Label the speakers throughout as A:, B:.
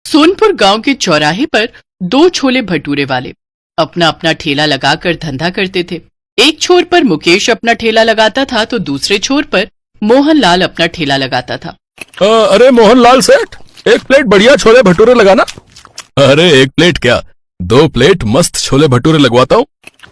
A: सोनपुर गांव के चौराहे पर दो छोले भटूरे वाले अपना अपना ठेला लगाकर धंधा करते थे। एक छोर पर मुकेश अपना ठेला लगाता था तो दूसरे छोर पर मोहनलाल अपना ठेला लगाता था।
B: अरे मोहनलाल सेठ, एक प्लेट बढ़िया छोले भटूरे लगाना। अरे एक प्लेट क्या, 2 प्लेट मस्त छोले भटूरे लगवाता हूँ।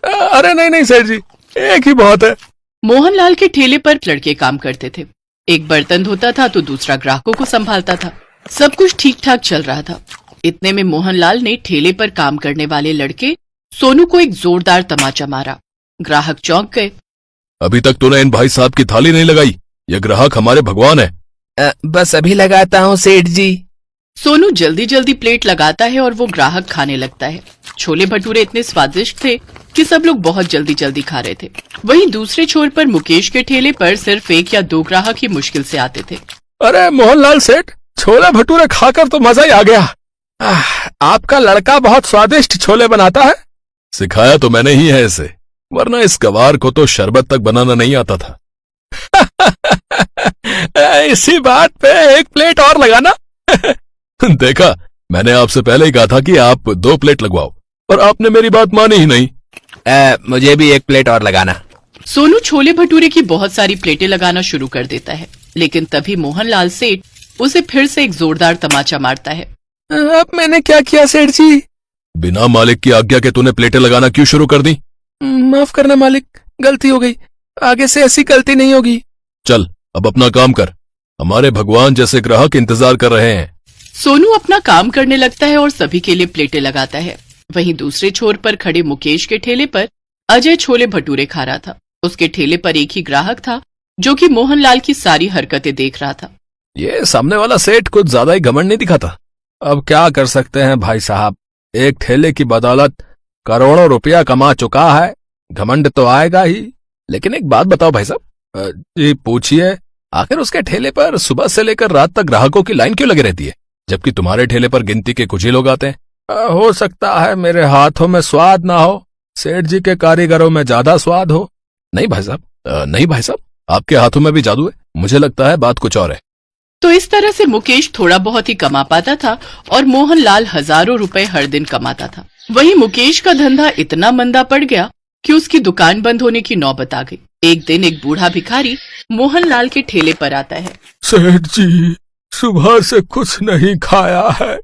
B: अरे नहीं नहीं सेठ जी, एक ही बहुत है।
A: मोहनलाल के ठेले पर लड़के काम करते थे। एक बर्तन धोता था तो दूसरा ग्राहकों को संभालता था। सब कुछ ठीक ठाक चल रहा था। इतने में मोहनलाल ने ठेले पर काम करने वाले लड़के सोनू को एक जोरदार तमाचा मारा। ग्राहक चौंक गए।
B: अभी तक तूने इन भाई साहब की थाली नहीं लगाई, ये ग्राहक हमारे भगवान है।
C: बस अभी लगाता हूँ सेठ जी।
A: सोनू जल्दी जल्दी प्लेट लगाता है और वो ग्राहक खाने लगता है। छोले भटूरे इतने स्वादिष्ट थे कि सब लोग बहुत जल्दी जल्दी खा रहे थे। वहीं दूसरे छोर पर मुकेश के ठेले पर सिर्फ 1 या 2 ग्राहक ही मुश्किल से आते थे।
B: अरे मोहनलाल सेठ, छोले भटूरे खाकर तो मजा ही आ गया। आपका लड़का बहुत स्वादिष्ट छोले बनाता है। सिखाया तो मैंने ही है इसे, वरना इस गवार को तो शरबत तक बनाना नहीं आता था। इसी बात पे 1 प्लेट और लगाना। देखा, मैंने आपसे पहले ही कहा था कि आप 2 प्लेट लगवाओ, और आपने मेरी बात मानी ही नहीं।
C: मुझे भी 1 प्लेट और लगाना।
A: सोनू छोले भटूरे की बहुत सारी प्लेटें लगाना शुरू कर देता है, लेकिन तभी मोहनलाल सेठ उसे फिर से एक जोरदार तमाचा मारता है।
C: अब मैंने क्या किया सेठ जी?
B: बिना मालिक की आज्ञा के तूने प्लेटें लगाना क्यों शुरू कर दी?
C: माफ करना मालिक, गलती हो गई। आगे से ऐसी गलती नहीं होगी।
B: चल अब अपना काम कर, हमारे भगवान जैसे ग्राहक इंतजार कर रहे हैं।
A: सोनू अपना काम करने लगता है और सभी के लिए प्लेटें लगाता है। वहीं दूसरे छोर पर खड़े मुकेश के ठेले पर अजय छोले भटूरे खा रहा था। उसके ठेले पर एक ही ग्राहक था जो कि मोहनलाल की सारी हरकतें देख रहा था।
B: ये सामने वाला सेठ कुछ ज्यादा ही घमंड नहीं दिखाता। अब क्या कर सकते हैं भाई साहब, एक ठेले की बदौलत करोड़ों रुपया कमा चुका है, घमंड तो आएगा ही। लेकिन एक बात बताओ भाई साहब। जी पूछिए, आखिर उसके ठेले पर सुबह से लेकर रात तक ग्राहकों की लाइन क्यों लगी रहती है, जबकि तुम्हारे ठेले पर गिनती के कुछ ही लोग आते हैं? हो सकता है मेरे हाथों में स्वाद ना हो, सेठ जी के कारीगरों में ज्यादा स्वाद हो। नहीं भाई साहब, नहीं भाई साहब, आपके हाथों में भी जादू है। मुझे लगता है बात कुछ और है।
A: तो इस तरह से मुकेश थोड़ा बहुत ही कमा पाता था और मोहनलाल हजारों रुपए हर दिन कमाता था। वहीं मुकेश का धंधा इतना मंदा पड़ गया कि उसकी दुकान बंद होने की नौबत आ गई। एक दिन एक बूढ़ा भिखारी मोहनलाल के ठेले पर आता है।
B: सेठ जी, सुबह से कुछ नहीं खाया है,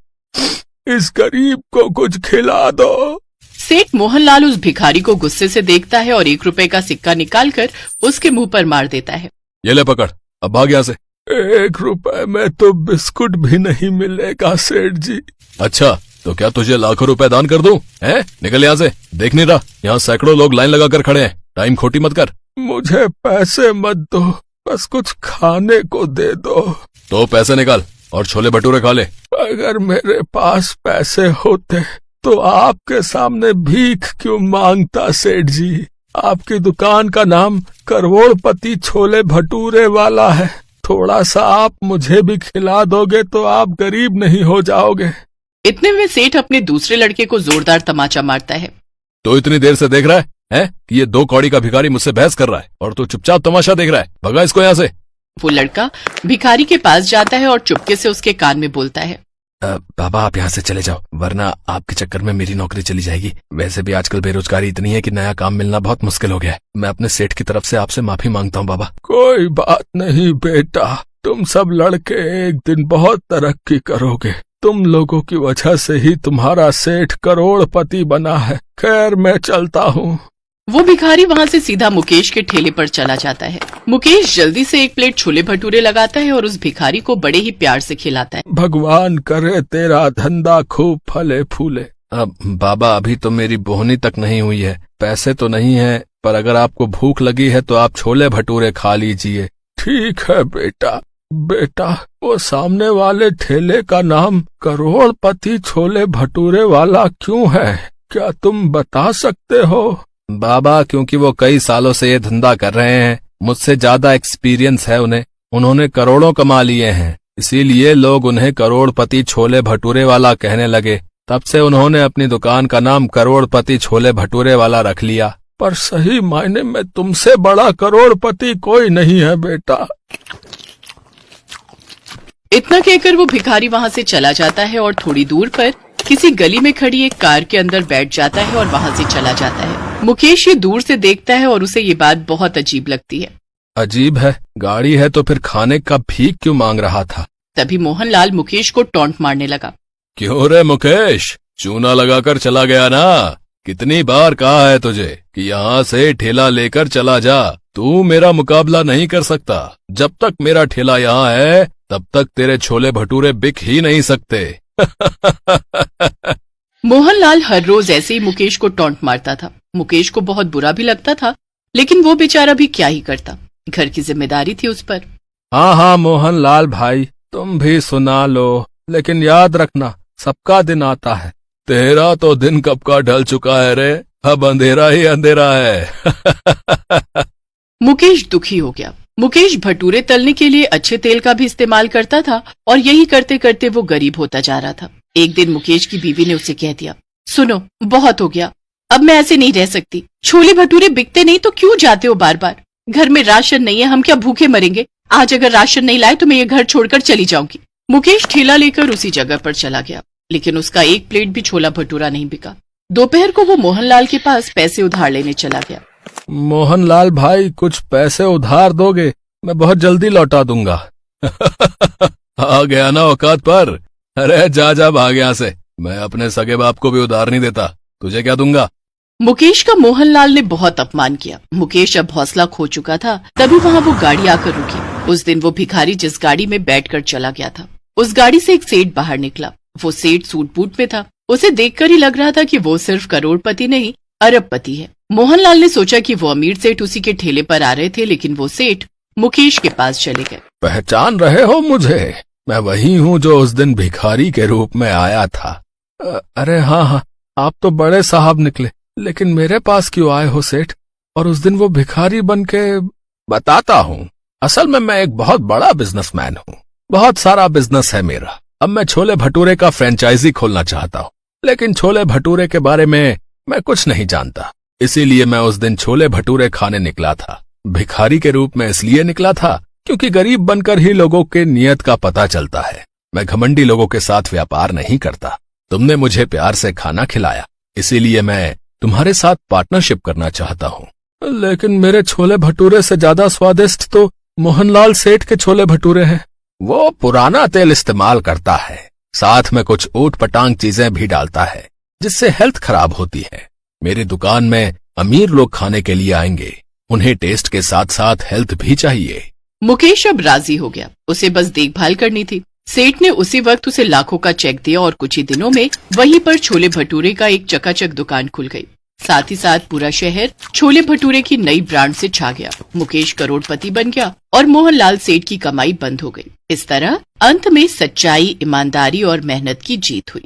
B: इस गरीब को कुछ खिला दो।
A: सेठ मोहनलाल उस भिखारी को गुस्से से देखता है और 1 रुपए का सिक्का निकालकर उसके मुंह पर मार देता है।
B: ये ले पकड़, अब भाग यहाँ से। 1 रुपए में तो बिस्कुट भी नहीं मिलेगा सेठ जी। अच्छा, तो क्या तुझे लाखों रुपए दान कर दूं? हैं? निकल यहाँ से, देख नहीं रहा यहाँ सैकड़ों लोग लाइन लगाकर खड़े हैं। टाइम खोटी मत कर। मुझे पैसे मत दो, बस कुछ खाने को दे दो। तो पैसे निकाल और छोले भटूरे खा ले। अगर मेरे पास पैसे होते तो आपके सामने भीख क्यों मांगता सेठ जी? आपकी दुकान का नाम करोड़पति छोले भटूरे वाला है। थोड़ा सा आप मुझे भी खिला दोगे तो आप गरीब नहीं हो जाओगे।
A: इतने में सेठ अपने दूसरे लड़के को जोरदार तमाचा मारता है।
B: तो इतनी देर से देख रहा है कि ये 2 कौड़ी का भिखारी मुझसे बहस कर रहा है और तू चुपचाप तमाशा देख रहा है। भगा इसको यहाँ से।
A: वो लड़का भिखारी के पास जाता है और चुपके से उसके कान में बोलता है,
C: बाबा आप यहाँ से चले जाओ, वरना आपके चक्कर में मेरी नौकरी चली जाएगी। वैसे भी आजकल बेरोजगारी इतनी है कि नया काम मिलना बहुत मुश्किल हो गया है। मैं अपने सेठ की तरफ से आपसे माफी मांगता हूँ बाबा। कोई बात नहीं बेटा, तुम सब लड़के एक दिन बहुत तरक्की करोगे। तुम लोगों की वजह से ही तुम्हारा सेठ करोड़पति बना है। खैर मैं चलता हूँ।
A: वो भिखारी वहाँ से सीधा मुकेश के ठेले पर चला जाता है। मुकेश जल्दी से 1 प्लेट छोले भटूरे लगाता है और उस भिखारी को बड़े ही प्यार से खिलाता है।
B: भगवान करे तेरा धंधा खूब फले फूले। अब बाबा, अभी तो मेरी बोहनी तक नहीं हुई है, पैसे तो नहीं है, पर अगर आपको भूख लगी है तो आप छोले भटूरे खा लीजिए। ठीक है बेटा। बेटा, वो सामने वाले ठेले का नाम करोड़पति छोले भटूरे वाला क्यों है, क्या तुम बता सकते हो? बाबा, क्योंकि वो कई सालों से ये धंधा कर रहे हैं, मुझसे ज्यादा एक्सपीरियंस है उन्हें। उन्होंने करोड़ों कमा लिए हैं, इसीलिए लोग उन्हें करोड़पति छोले भटूरे वाला कहने लगे। तब से उन्होंने अपनी दुकान का नाम करोड़पति छोले भटूरे वाला रख लिया। पर सही मायने में तुमसे बड़ा करोड़पति कोई नहीं है बेटा।
A: इतना कहकर वो भिखारी वहाँ से चला जाता है और थोड़ी दूर पर किसी गली में खड़ी एक कार के अंदर बैठ जाता है और वहाँ से चला जाता है। मुकेश ये दूर से देखता है और उसे ये बात बहुत अजीब लगती है।
B: अजीब है, गाड़ी है तो फिर खाने का भीख क्यों मांग रहा था?
A: तभी मोहनलाल मुकेश को टॉन्ट मारने लगा।
B: क्यों रे मुकेश, चूना लगाकर चला गया ना? कितनी बार कहा है तुझे कि यहाँ से ठेला लेकर चला जा, तू मेरा मुकाबला नहीं कर सकता। जब तक मेरा ठेला यहाँ है तब तक तेरे छोले भटूरे बिक ही नहीं सकते।
A: मोहनलाल हर रोज ऐसे ही मुकेश को टॉन्ट मारता था। मुकेश को बहुत बुरा भी लगता था, लेकिन वो बेचारा भी क्या ही करता, घर की जिम्मेदारी थी उस पर।
B: हाँ हाँ मोहनलाल भाई, तुम भी सुना लो, लेकिन याद रखना सबका दिन आता है। तेरा तो दिन कब का ढल चुका है रे, अब अंधेरा ही अंधेरा है।
A: मुकेश दुखी हो गया। मुकेश भटूरे तलने के लिए अच्छे तेल का भी इस्तेमाल करता था और यही करते करते वो गरीब होता जा रहा था। एक दिन मुकेश की बीवी ने उसे कह दिया, सुनो बहुत हो गया, अब मैं ऐसे नहीं रह सकती। छोले भटूरे बिकते नहीं तो क्यों जाते हो बार बार? घर में राशन नहीं है, हम क्या भूखे मरेंगे? आज अगर राशन नहीं लाए तो मैं ये घर छोड़कर चली जाऊंगी। मुकेश ठेला लेकर उसी जगह पर चला गया, लेकिन उसका एक प्लेट भी छोला भटूरा नहीं बिका। दोपहर को वो मोहनलाल के पास पैसे उधार लेने चला गया।
B: मोहनलाल भाई, कुछ पैसे उधार दोगे? मैं बहुत जल्दी लौटा दूंगा। आ गया ना औकात पर। अरे जा जा भाग यहाँ से, मैं अपने सगे बाप को भी उधार नहीं देता, तुझे क्या दूंगा?
A: मुकेश का मोहनलाल ने बहुत अपमान किया। मुकेश अब हौसला खो चुका था। तभी वहाँ वो गाड़ी आकर रुकी। उस दिन वो भिखारी जिस गाड़ी में बैठकर चला गया था, उस गाड़ी से एक सेठ बाहर निकला। वो सेठ सूट बूट में था। उसे देखकर ही लग रहा था कि वो सिर्फ करोड़पति नहीं, अरबपति है। मोहनलाल ने सोचा कि वो अमीर सेठ उसी के ठेले पर आ रहे थे, लेकिन वो सेठ मुकेश के पास चले गए।
B: पहचान रहे हो मुझे? मैं वही हूँ जो उस दिन भिखारी के रूप में आया था। अरे हाँ हाँ, आप तो बड़े साहब निकले, लेकिन मेरे पास क्यों आए हो सेठ? और उस दिन वो भिखारी बन के? बताता हूँ, असल में मैं एक बहुत बड़ा बिजनेसमैन हूँ, बहुत सारा बिजनेस है मेरा। अब मैं छोले भटूरे का फ्रेंचाइजी खोलना चाहता हूँ, लेकिन छोले भटूरे के बारे में मैं कुछ नहीं जानता। इसीलिए मैं उस दिन छोले भटूरे खाने निकला था। भिखारी के रूप में इसलिए निकला था क्योंकि गरीब बनकर ही लोगों के नियत का पता चलता है। मैं घमंडी लोगों के साथ व्यापार नहीं करता। तुमने मुझे प्यार से खाना खिलाया, इसीलिए मैं तुम्हारे साथ पार्टनरशिप करना चाहता हूँ। लेकिन मेरे छोले भटूरे से ज्यादा स्वादिष्ट तो मोहनलाल सेठ के छोले भटूरे हैं। वो पुराना तेल इस्तेमाल करता है, साथ में कुछ ऊट पटांग चीजें भी डालता है, जिससे हेल्थ खराब होती है। मेरी दुकान में अमीर लोग खाने के लिए आएंगे, उन्हें टेस्ट के साथ साथ हेल्थ भी चाहिए।
A: मुकेश अब राजी हो गया, उसे बस देखभाल करनी थी। सेठ ने उसी वक्त उसे लाखों का चेक दिया और कुछ ही दिनों में वहीं पर छोले भटूरे का एक चकाचक दुकान खुल गई। साथ ही साथ पूरा शहर छोले भटूरे की नई ब्रांड से छा गया। मुकेश करोड़पति बन गया और मोहनलाल सेठ की कमाई बंद हो गई। इस तरह अंत में सच्चाई, ईमानदारी और मेहनत की जीत हुई।